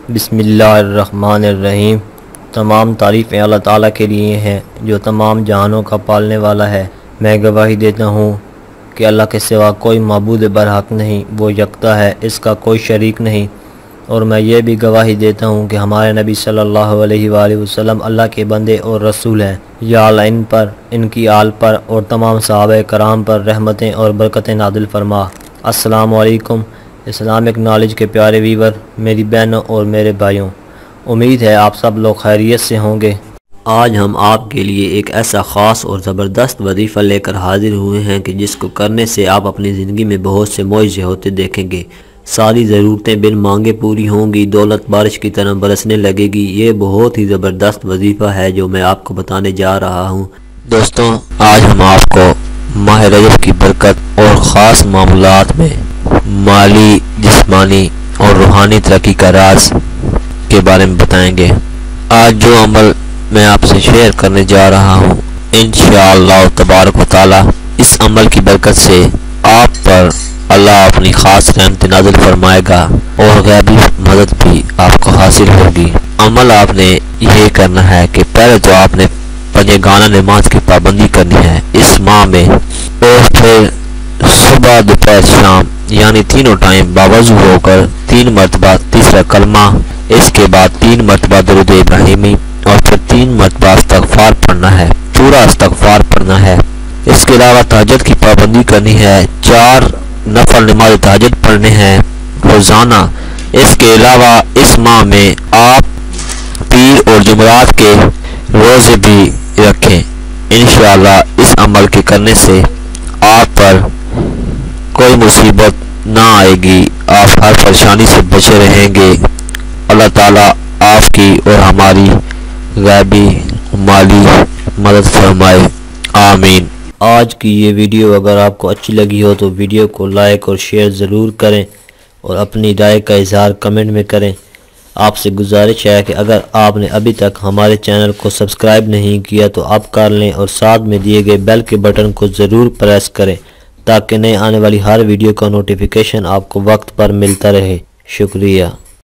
बिस्मिल्लाहिर्रहमानिर्रहीम। तमाम तारीफ़ें अल्लाह ताला के लिए हैं जो तमाम जहानों का पालने वाला है। मैं गवाही देता हूँ कि अल्लाह के सिवा कोई माबूद बरहक नहीं, वो यकता है, इसका कोई शरीक नहीं। और मैं ये भी गवाही देता हूँ कि हमारे नबी सल्लल्लाहु अलैहि वसल्लम अल्लाह के बंदे और रसूल हैं। या अल्लाह इन पर, इनकी आल पर और तमाम सहाबा कराम पर रहमतें और बरकतें नादिल फरमा। अस्सलामु अलैकुम इस्लामिक नॉलेज के प्यारे वीवर, मेरी बहनों और मेरे भाइयों, उम्मीद है आप सब लोग खैरियत से होंगे। आज हम आपके लिए एक ऐसा ख़ास और ज़बरदस्त वजीफ़ा लेकर हाजिर हुए हैं कि जिसको करने से आप अपनी ज़िंदगी में बहुत से मौजे होते देखेंगे। सारी ज़रूरतें बिन मांगे पूरी होंगी, दौलत बारिश की तरह बरसने लगेगी। ये बहुत ही ज़बरदस्त वजीफ़ा है जो मैं आपको बताने जा रहा हूँ। दोस्तों, आज हम आपको माह रजब की बरकत और ख़ास मामलात में माली, जिस्मानी और रूहानी तरक्की का राज के बारे में बताएंगे। आज जो अमल मैं आपसे शेयर करने जा रहा हूँ, इंशाअल्लाह तबारक व तआला इस अमल की बरकत से आप पर अल्लाह अपनी ख़ास रहमत नाज़िल फरमाएगा और गैबी मदद भी आपको हासिल होगी। अमल आपने ये करना है कि पहले तो आपने पंजेगाना नमाज की पाबंदी करनी है इस माह में, और फिर सुबह दोपहर शाम यानी तीनों टाइम बावजू होकर 3 मरतबा तीसरा कलमा, इसके बाद 3 मरतबा दरूद इब्राहिमी और फिर 3 मरतबा इस्तग़फ़ार पढ़ना है, पूरा इस्तग़फ़ार पढ़ना है। इसके अलावा तहज्जुद की पाबंदी करनी है, 4 नफल नमाज तहज्जुद पढ़ने हैं रोज़ाना। इसके अलावा इस माह में आप पीर और जुमरात के रोज़े भी रखें। इंशाअल्लाह इस अमल के करने से आप पर कोई मुसीबत ना आएगी, आप हर परेशानी से बचे रहेंगे। अल्लाह ताला आपकी और हमारी गैबी माली मदद फरमाए, आमीन। आज की ये वीडियो अगर आपको अच्छी लगी हो तो वीडियो को लाइक और शेयर ज़रूर करें और अपनी राय का इज़हार कमेंट में करें। आपसे गुजारिश है कि अगर आपने अभी तक हमारे चैनल को सब्सक्राइब नहीं किया तो आप कर लें और साथ में दिए गए बेल के बटन को ज़रूर प्रेस करें ताकि नए आने वाली हर वीडियो का नोटिफिकेशन आपको वक्त पर मिलता रहे। शुक्रिया।